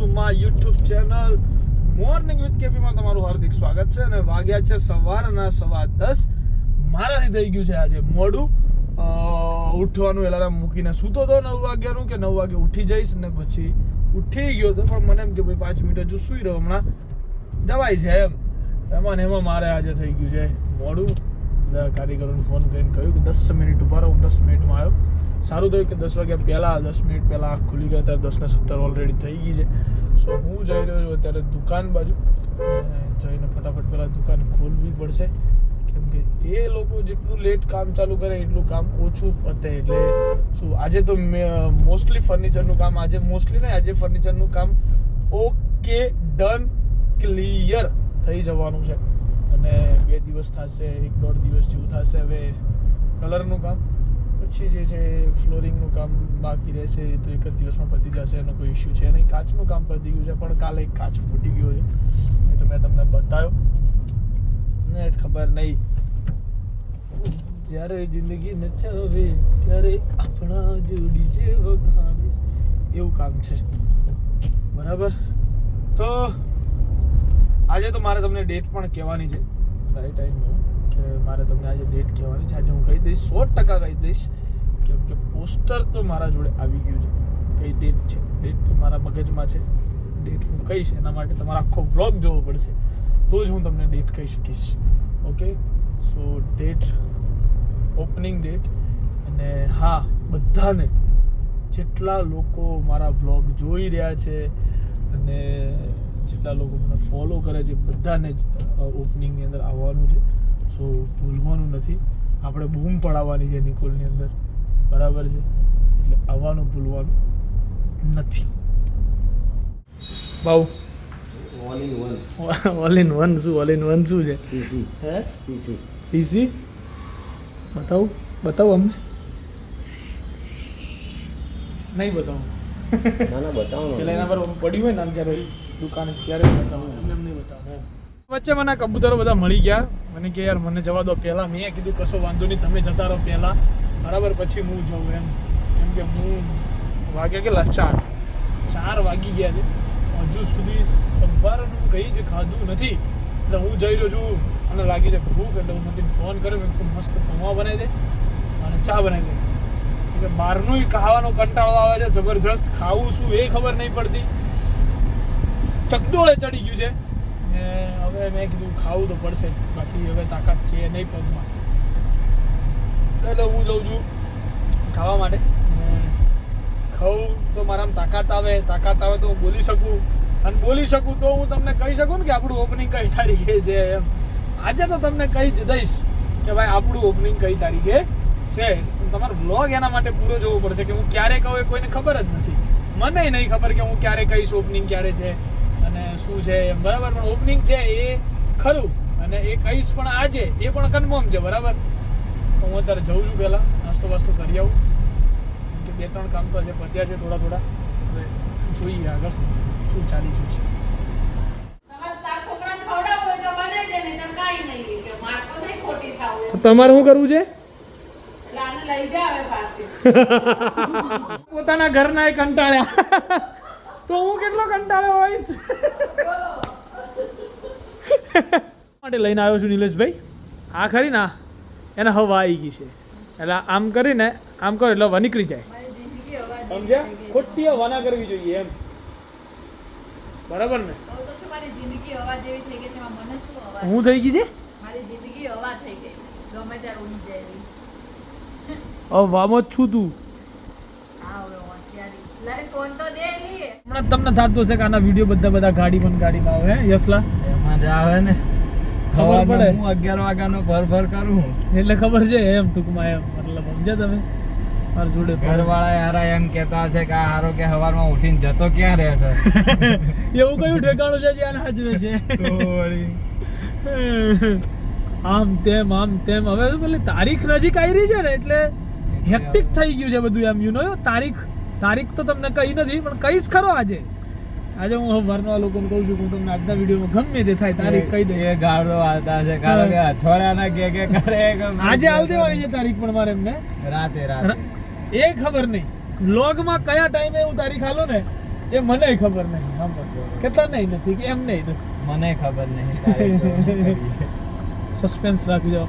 Two my YouTube channel morning with કેપીમાં તમારું હાર્દિક સ્વાગત છે. અને વાગ્યા છે સવારના 10:15. મારાથી થઈ ગયું છે આજે મોડું. ઉઠવાનું એલાર્મ મૂકીને સૂતો તો 9 વાગ્યાનું કે 9 વાગે ઉઠી જઈશ, ને પછી ઉઠી ગયો તો પણ મને એમ કે ભાઈ 5 મિનિટ હજુ સૂઈ રહ્યો, હમણાં જવાય છે એમાં મારે આજે થઈ ગયું છે મોડું. કારીગરોને ફોન કરીને કહ્યું કે 10 મિનિટ ઉભા રહો. 10 મિનિટમાં આવ્યો. સારું થયું કે 10 વાગ્યા પહેલાં 10 મિનિટ પહેલાં આંખ ખુલી ગયા, ત્યારે 10:17 ઓલરેડી થઈ ગઈ છે. સો હું જઈ રહ્યો છું અત્યારે દુકાન બાજુ. જઈને ફટાફટ પહેલાં દુકાન ખોલવી પડશે, કેમ કે એ લોકો જેટલું લેટ કામ ચાલુ કરે એટલું કામ ઓછું પતે. એટલે શું આજે તો મોસ્ટલી ફર્નિચરનું કામ, આજે ફર્નિચરનું કામ ઓકે ડન ક્લિયર થઈ જવાનું છે. અને 2 દિવસ થશે, 1-1.5 દિવસ જેવું થશે હવે કલરનું કામ. પછી જે છે ફ્લોરિંગનું કામ બાકી રહેશે, તો 1 જ દિવસમાં પતી જશે, એનો કોઈ ઇસ્યુ છે નહીં. કાચનું કામ પતી ગયું છે, પણ કાલે એક કાચ ફૂટી ગયો છે, એ તો મેં તમને બતાવ્યો ને. ખબર નહીં, જ્યારે જિંદગી નચાવે ત્યારે આપણા જોડી જે વગાડે, એવું કામ છે. બરાબર. તો આજે તો મારે તમને ડેટ પણ કહેવાની છે, રાઈટ ટાઈમ કે મારે તમને આજે ડેટ કહેવાની છે. આજે હું કહી દઈશ, 100% કહી દઈશ, કેમ કે પોસ્ટર તો મારા જોડે આવી ગયું છે. કઈ ડેટ છે, ડેટ તો મારા મગજમાં છે. ડેટ હું કહીશ એના માટે તમારે આખો વ્લોગ જોવો પડશે, તો જ હું તમને ડેટ કહી શકીશ. ઓકે, સો ડેટ, ઓપનિંગ ડેટ. અને હા, બધાને જેટલા લોકો મારા વ્લોગ જોઈ રહ્યા છે અને જેટલા લોકો મને ફોલો કરે છે, બધાને જ ઓપનિંગની અંદર આવવાનું છે. સો ભૂલવાનું નથી. આપણે બૂમ પડાવવાની છે નિકોલની અંદર, બરાબર છે? એટલે આવવાનું ભૂલવાનું નથી. બાઉ ઓલ ઇન વન શું? ઓલ ઇન વન શું છે? પીસી. હે? પીસી બતાવું અમને? નહીં બતાવું. ના બતાવો. પેલા એના પર પડ્યું હોય ને જ્યારે દુકાને ત્યારે બતાવું, એમને નહીં બતાવું. વચ્ચે મને કબૂતરો બધા મળી ગયા. મને કે યાર મને જવા દો પહેલાં. મેં કીધું કશો વાંધો નહીં, તમે જતા રહો પહેલાં, બરાબર, પછી હું જાઉં એમ. કેમ કે હું વાગ્યા કેટલા 4 વાગી ગયા છે, હજુ સુધી સવારનું કંઈ જ ખાધું નથી. એટલે હું જઈ રહ્યો છું અને લાગી જાય ભૂખ, એટલે હું મને ફોન કર્યો, મેં મસ્ત પૌવા બનાવી દે અને ચા બનાવી દે. એટલે બહારનું ખાવાનો કંટાળો આવે છે જબરજસ્ત. ખાવું શું એ ખબર નહીં પડતી. ચકડોળે ચડી ગયું છે ને હવે મેં કીધું ખાવું તો પડશે, બાકી હવે તાકાત છે નહીં પગમાં. એટલે હું જઉં છું ખાવા માટે. ખાઉં તો મારામાં તાકાત આવે તો હું બોલી શકું, અને બોલી શકું તો હું તમને કહી શકું ને કે આપણું ઓપનિંગ કઈ તારીખે છે એમ. આજે તો તમને કહી જ દઈશ કે ભાઈ આપણું ઓપનિંગ કઈ તારીખે છે. તમારો વ્લોગ એના માટે પૂરો જોવો પડશે કે હું ક્યારે કહું એ કોઈને ખબર જ નથી. મને નહીં ખબર કે હું ક્યારે કહીશ ઓપનિંગ ક્યારે છે અને શું છે એમ, બરાબર. પણ ઓપનિંગ છે એ ખરું, અને એ કહીશ પણ આજે, એ પણ કન્ફર્મ છે, બરાબર. તો હું અત્યારે જઉં છું, પહેલાં નાસ્તો વાસ્તો કરી આવું, કેમ કે 2-3 કામ તો આજે પત્યા છે થોડા. હવે જોઈએ આગળ શું ચાલી ગયું છે. તો તમારે શું કરવું છે? પોતાના ઘરના એ કંટાળ્યા તો હું કેટલો કંટાળ્યો હોઈશ. માટે લઈને આવ્યો છું નિલેશભાઈ. આ ખરી ના એને હવા આવી ગઈ છે, એટલે આમ કરીને આમ કરો એટલે હવા નીકળી જાય, સમજ્યા? ખોટી હવા ના કરવી જોઈએ એમ, બરાબર ને? હું થઈ ગઈ છે હવામાં જ છું તું. હમણાં તમને થતું હશે કે આના વિડીયો બધા ગાડીમાં આવે. યસલા એમાં જ આવે ને, ખબર પડે. હું 11 વાગ્યાનો ભર કરું એટલે ખબર છે એમ, ટૂંકમાં એમ. મતલબ સમજ્યા તમે? મારા જોડે ઘરવાળા યારા એમ કહેતા હશે કે આ હારો કે સવારમાં ઉઠીને જતો ક્યાં રહે છે. એવું કયું ઠેકાણું છે જ્યાં હાજવે છે? આમ તેમ. હવે પેલી તારીખ નજીક આવી રહી છે ને, એટલે હેક્ટિક થઈ ગયું છે બધું એમ. યુ નો તારીખ તો તમને કહી નથી, પણ કહીશ ખરો આજે. હું સવારના લોકોને કહું છું, હું તમને આજના વિડીયોમાં ગમે તે થાય તારીખ કહી દે. એ ગાળો આવતા છે કારણ કે અઠવાડિયાના કે કરે આજે આલ દેવાની છે તારીખ, પણ મારે એમને રાતે એ ખબર નહીં વ્લોગમાં કયા ટાઈમે હું તારીખ આલો ને એ મને ખબર નહીં. હા કેટલા નહીં નથી કે એમ નહીં નથી, મને ખબર નહીં. સસ્પેન્સ રાખજો.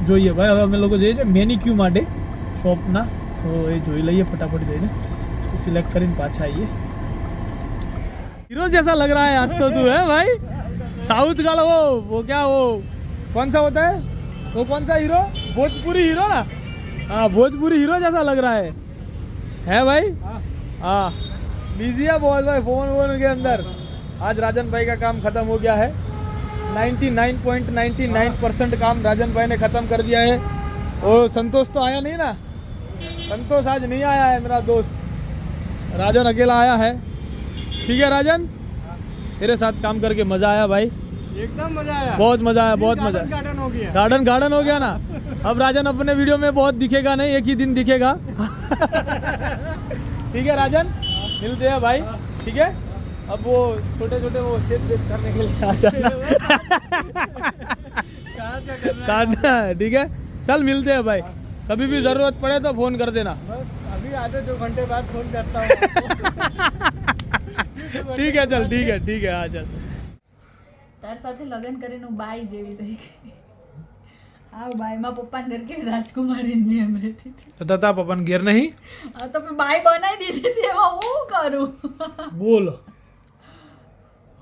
જોઈએ ભાઈ, હવે અમે લોકો જઈએ છીએ મેનિક્યુ માટે શોપના, તો એ જોઈ લઈએ ફટાફટ જઈને, સિલેક્ટ કરીને पाछा आइए. हीरो जैसा लग रहा है आज तो तू, है भाई? साउथ का वो क्या वो कौन सा होता है वो, कौन सा हीरो? भोजपुरी हीरो ना. हाँ भोजपुरी हीरो जैसा लग रहा है भाई? हाँ बिजी है बहुत भाई, फोन के अंदर. आज राजन भाई का काम खत्म हो गया है. 99.99% काम राजन भाई ने खत्म कर दिया है. और संतोष तो आया नहीं ना, संतोष आज नहीं आया है मेरा दोस्त. राजन अकेला आया है. ठीक है राजन, तेरे साथ काम करके मजा आया भाई, एकदम मजा आया. बहुत मजा आया, बहुत मजा. गार्डन हो गया. गार्डन हो गया ना. अब राजन अपने वीडियो में बहुत दिखेगा नहीं, एक ही दिन दिखेगा. ठीक है राजन, मिलते हैं भाई. ठीक है, अब वो छोटे वो छेद करने के लिए आ जाना. काटना है. ठीक है, चल मिलते हैं भाई. कभी भी जरूरत पड़े तो फोन कर देना. बस अभी आधे 2 घंटे बाद फोन करता हूँ. ठीक है चल, ठीक है हाँ चल. તાર સાથે લગ્ન કરીને હું બાઈ જેવી થઈ ગઈ. હા બાઈમાં પપ્પાને ઘર કે રાજકુમારીની જેમ રહેતી હતી. તો તારા પપ્પાને ઘેર નહીં? હા તો પણ બાઈ બનાવી દીધી હતી, એમાં હું કરું? બોલો.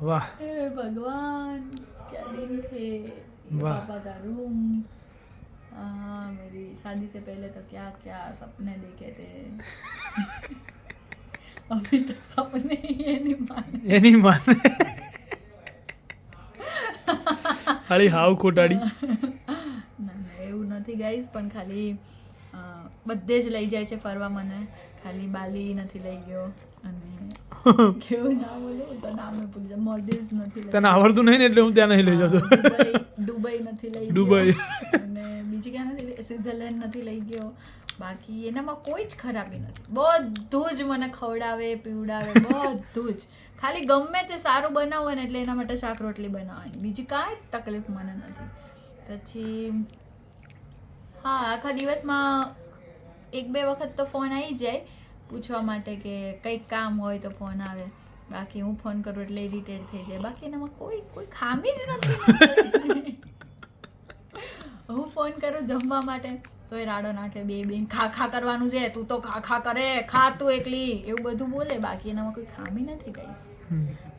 वाह हे भगवान क्या दिन थे. वाह. पापा का रूम. हाँ मेरी शादी से पहले तो क्या क्या सपने देखे थे. अभी तक सपने ये नहीं माने. એની માને ખાલી હાવ ખોટાડી. ના એવું નથી ગાઈસ, પણ ખાલી બધે જ લઈ જાય છે ફરવા મને. ખાલી બાલી નથી લઈ ગયો, અને કેવું ના બોલું તો નામે ભૂલી જાય. મોલ્ડીવ્સ નથી લઈ તને આવડતું નહીં ને એટલે હું ત્યાં નહીં લઈ જતો. દુબઈ નથી લઈ ગયો. દુબઈ. અને બીજી ક્યાં નથી લઈ, સ્વિટ્ઝરલેન્ડ નથી લઈ ગયો. બાકી એનામાં કોઈ જ ખરાબી નથી, બધું જ મને ખવડાવે પીવડાવે, બધું જ. ખાલી ગમે તે સારું બનાવું ને એટલે એના માટે શાક રોટલી બનાવવાની, બીજી કાંઈ તકલીફ મને નથી. પછી હા આખા દિવસમાં 1-2 વખત તો ફોન આવી જાય પૂછવા માટે કે કંઈક કામ હોય તો ફોન આવે. બાકી હું ફોન કરું એટલે ઇરિટેટ થઈ જાય. બાકી એનામાં કોઈ ખામી જ નથી. હું ફોન કરું જમવા માટે તો એ રાડો નાખે, બેન ખા કરવાનું છે, તું તો ખા કરે, ખા તું એકલી, એવું બધું બોલે. બાકી એનામાં કોઈ ખામી નથી ગાઈસ.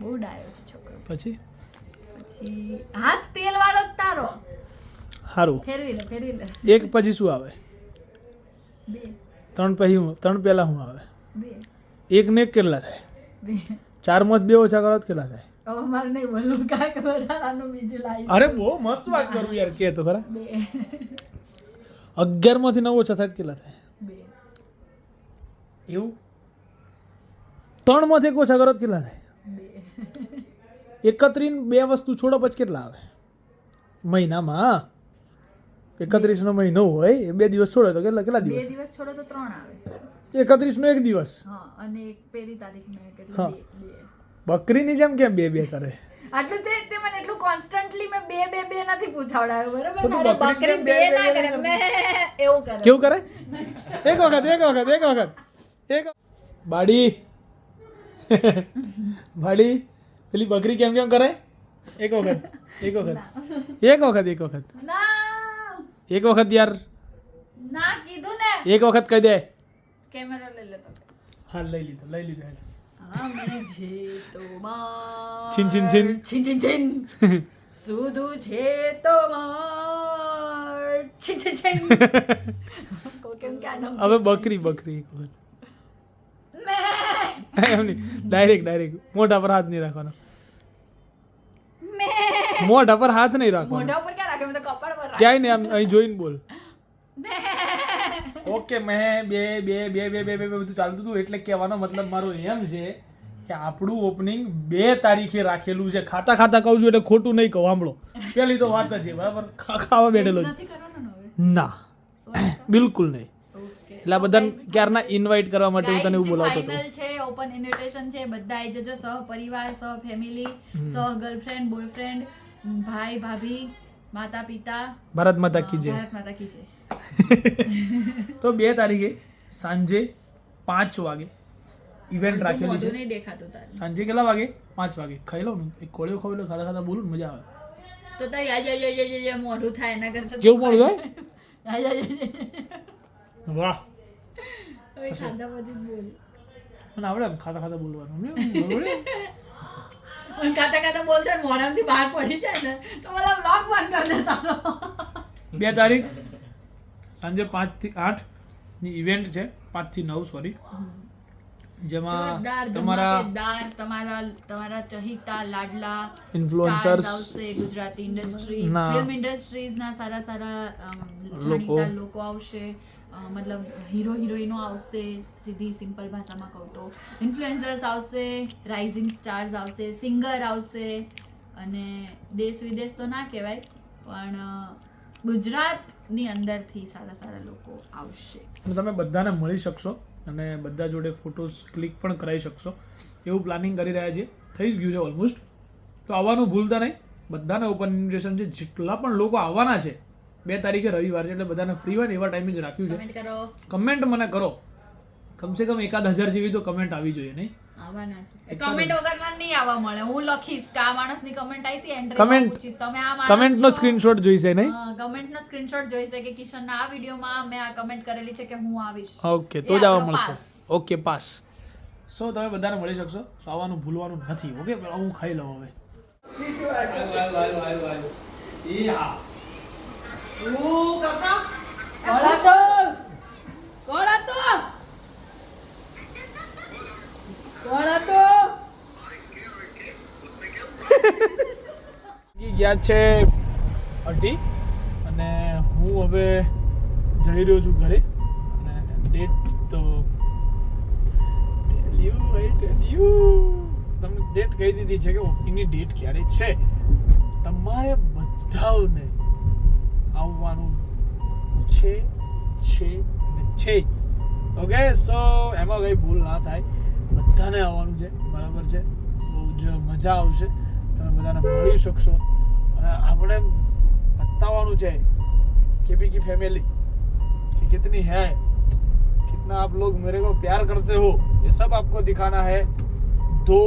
બહુ ડાયો છે છોકરો. પછી હાથ તેલ વાળો જ તારો. સારું, ફેરવી લે. એક પછી શું આવે? 2 ત્રણ પહેલા શું આવે? 2 એક ને એક કેટલા થાય? 2 4 માં 2 ઓછા કરો તો કેટલા થાય? હવે મારે નહીં બોલવું, કાંઈક વધારાનું બીજું લાવી. અરે બહુ મસ્ત વાત કરું યાર, કે તો ખરા. 2 11 માંથી 9 ઓછા થાય તો કેટલા થાય? 2 એવું? 3 માંથી 1 ઓછા કરો તો કેટલા થાય? 2 31 2 વસ્તુ છોડો પછી કેટલા આવે મહિનામાં? 31 નો મહિનો હોય, 2 દિવસ છોડો તો કેટલા 2 દિવસ? દિવસ છોડો તો 3 આવે. 31 નો 1 દિવસ. હા, અને એક પહેલી તારીખને એટલે હા. 2. બકરીની જેમ કેમ 2 કરે? આટલું તે મને એટલું કોન્સ્ટન્ટલી મેં 2 નથી પૂછાવડાવ્યું, તો બરાબર? તું અરે બકરી બકરી 2 ના કરે, મેં એવું કરે. કેવું કરે? એક વખત બાડી પેલી બકરી કેમ કરે? એક વખત ના યાર, ના કીધું ને. એક વખત કહી દે. કેમેરા લઈ લેતો. હા લઈ લીધો. અમે છે તો માર છીન. છીન સુધું છે તો માર છીન. કેમ કે આ નામ હવે બકરી એક વખત એમ નહીં, ડાયરેક્ટ મોઢા પર હાથ નહીં રાખવાનો. મોઢા પર હાથ નહીં રાખવાનો. મોઢા ઉપર ક્યાં રાખે? મેં તો કપાળ પર રાખે. ક્યાંય નહીં, આમ અહીં જોઈને બોલ. ઓકે મેં બે બધું ચાલતું હતું, એટલે કહેવાનો મતલબ મારો એમ છે કે આપણું ઓપનિંગ 2 તારીખે રાખેલું છે. ખાતા કહું છું એટલે ખોટું નહીં કહું. સાંભળો, પેલી તો વાત જ છે, બરાબર? ખાવા બેઠેલો નથી કરવાનો ને હવે. ના, બિલકુલ નહીં. એટલે આ બધાને ક્યારના ઇન્વાઇટ કરવા માટે હું તને એવું બોલાવતો હતો. ફાઇનલ છે, ઓપન ઇન્વિટેશન છે, બધા આવી જજો. સહ પરિવાર, સહ ફેમિલી, સહ ગર્લફ્રેન્ડ, બોયફ્રેન્ડ, ભાઈ ભાભી, માતા પિતા. ભારત માતા કી જય. ભારત માતા કી જય. તો 2 તારીખે સાંજે 5 વાગે ઇવેન્ટ અડધું રાખેલી મોઢું છે નહીં દેખાતું તારે. સાંજે કેટલા વાગે 5 વાગે ખાઈ લઉં ને એક કોળિયો ખાઈ લો ખાતા ખાતા બોલું ને મજા આવે તો તારે યા મોઢું થાય એના કરતા કેવું મોઢું યા વાહ હવે ખાધા પછી જ બોલ. મને આવડે એમ ખાતા ખાતા બોલવાનું આવડે? અને ખાતા ખાતા બોલતા મોઢામાંથી બહાર પડી જાય ને તો બધા બ્લોગ બંધ કરી દે તારો. 2 તારીખ સાંજે 5 થી 8 ની ઇવેન્ટ છે 5 થી 9 સોરી જેમાં જોરદાર તમારા ધમાકેદાર તમારા ચહિતા લાડલા Influencers stars આવશે, ગુજરાતી ઇન્ડસ્ટ્રી ના. ફિલ્મ ઇન્ડસ્ટ્રીઝ ના સારા સારા જાણીતા લોકો આવશે, મતલબ હીરો હિરોઈનો આવશે, સીધી સિમ્પલ ભાષામાં કહું તો ઇન્ફ્લુએન્સર્સ આવશે, રાઇઝિંગ સ્ટાર્સ આવશે, સિંગર આવશે અને દેશ વિદેશ તો ના કહેવાય પણ ગુજરાતની અંદરથી સારા સારા લોકો આવશે. અને તમે બધાને મળી શકશો અને બધા જોડે ફોટોઝ ક્લિક પણ કરાવી શકશો એવું પ્લાનિંગ કરી રહ્યા છીએ. થઈ જ ગયું છે ઓલમોસ્ટ. તો આવવાનું ભૂલતા નહીં. બધાને ઓપન ઇન્વિટેશન છે. જેટલા પણ લોકો આવવાના છે 2 તારીખે રવિવાર છે એટલે બધાને ફ્રી હોય ને એવા ટાઈમે જ રાખ્યું છે. કમેન્ટ કરો. કમેન્ટ મને કરો. કમસે કમ 1000 જેવી તો કમેન્ટ આવી જોઈએ નહીં? આવવાના છે. કમેન્ટ વગરના નહીં આવવા મળે. હું લખીશ કે આ માણસની કમેન્ટ આવી હતી એન્ડ Comment- પૂછીશ તમે આ માણસ કમેન્ટનો છો? સ્ક્રીનશોટ જોઈશે નહીં? કમેન્ટનો સ્ક્રીનશોટ જોઈશે કે કિશનના આ વિડીયોમાં મેં આ કમેન્ટ કરેલી છે કે હું આવીશ. ઓકે તો જ આવવા મળશે. Okay pass. સો તમે બધાને મળી શકશો. So આવવાનું ભૂલવાનું નથી. ઓકે હું ખાઈ લઉં હવે. ગયા છે 2:30 અને હું હવે જઈ રહ્યો છું ઘરે અને ડેટ તો તમને ડેટ કહી દીધી છે કે ઓપનિંગની ડેટ ક્યારે છે. તમારે બધાને આવવાનું છે. ઓકે સો એમાં કંઈ ભૂલ ના થાય. બધાને આવવાનું છે. બરાબર છે. બહુ જ મજા આવશે. તમે બધાને મળી શકશો અને આપણે બતાવવાનું છે केपी की फैमिली कि कितनी है, कितना आप लोग मेरे को प्यार करते हो, ये सब आपको दिखाना है. 2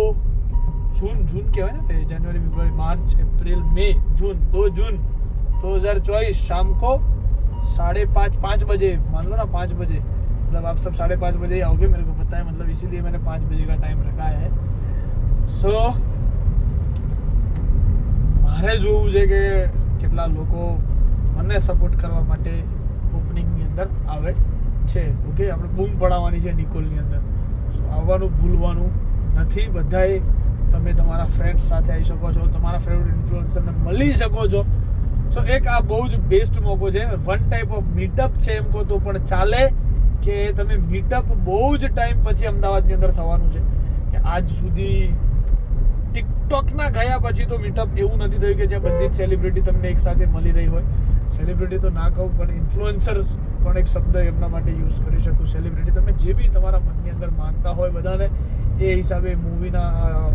जून क्या है ना, जनवरी फरवरी मार्च अप्रैल मई जून 2 जून 2024 शाम को 5:30 बजे, मान लो ना 5 बजे, मतलब आप सब 5:30 बजे ही आओगे, मेरे को पता है, मतलब इसीलिए मैंने 5 बजे का टाइम रखा है. सो મારે જોવું છે કે કેટલા લોકો મને સપોર્ટ કરવા માટે ઓપનિંગની અંદર આવે છે. ઓકે આપણે બૂમ પડાવવાની છે નિકોલની અંદર. સો આવવાનું ભૂલવાનું નથી. બધાએ તમે તમારા ફ્રેન્ડ્સ સાથે આવી શકો છો, તમારા ફેવરેટ ઇન્ફ્લુએન્સરને મળી શકો છો. સો એક આ બહુ જ બેસ્ટ મોકો છે. વન ટાઈપ ઓફ મીટઅપ છે એમ કહો તો પણ ચાલે કે તમે મીટઅપ બહુ જ ટાઈમ પછી અમદાવાદની અંદર થવાનું છે કે આજ સુધી ટિકટોકના ગયા પછી તો મીટઅપ એવું નથી થયું કે જ્યાં બધી જ સેલિબ્રિટી તમને એક સાથે મળી રહી હોય. સેલિબ્રિટી તો ના કહું પણ ઇન્ફ્લુએન્સર્સ પણ એક શબ્દ એમના માટે યુઝ કરી શકું. સેલિબ્રિટી તમે જે બી તમારા મનની અંદર માનતા હોય બધાને એ હિસાબે મૂવીના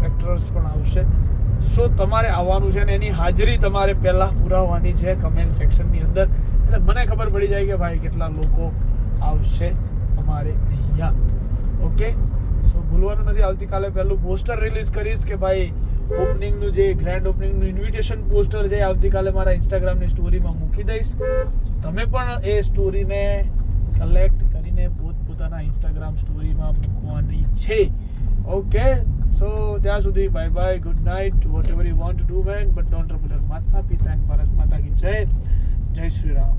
એક્ટર્સ પણ આવશે. સો તમારે આવવાનું છે અને એની હાજરી તમારે પહેલાં પુરાવવાની છે કમેન્ટ સેક્શનની અંદર. એટલે મને ખબર પડી જાય કે ભાઈ કેટલા લોકો આવશે અમારે અહીંયા. ઓકે સો ભૂલવાનું નથી. આવતીકાલે પહેલું પોસ્ટર રિલીઝ કરીશ કે ભાઈ ઓપનિંગનું જે ગ્રેન્ડ ઓપનિંગનું ઇન્વિટેશન પોસ્ટર છે આવતીકાલે મારા ઇન્સ્ટાગ્રામની સ્ટોરીમાં મૂકી દઈશ. તમે પણ એ સ્ટોરીને કલેક્ટ કરીને પોતાના ઇન્સ્ટાગ્રામ સ્ટોરીમાં મૂકવાની છે. ઓકે સો ત્યાં સુધી bye bye, good night, whatever you want to do man, but don't trouble your માતા પિતા એન્ડ ભારત માતા કી જય. જય શ્રી રામ.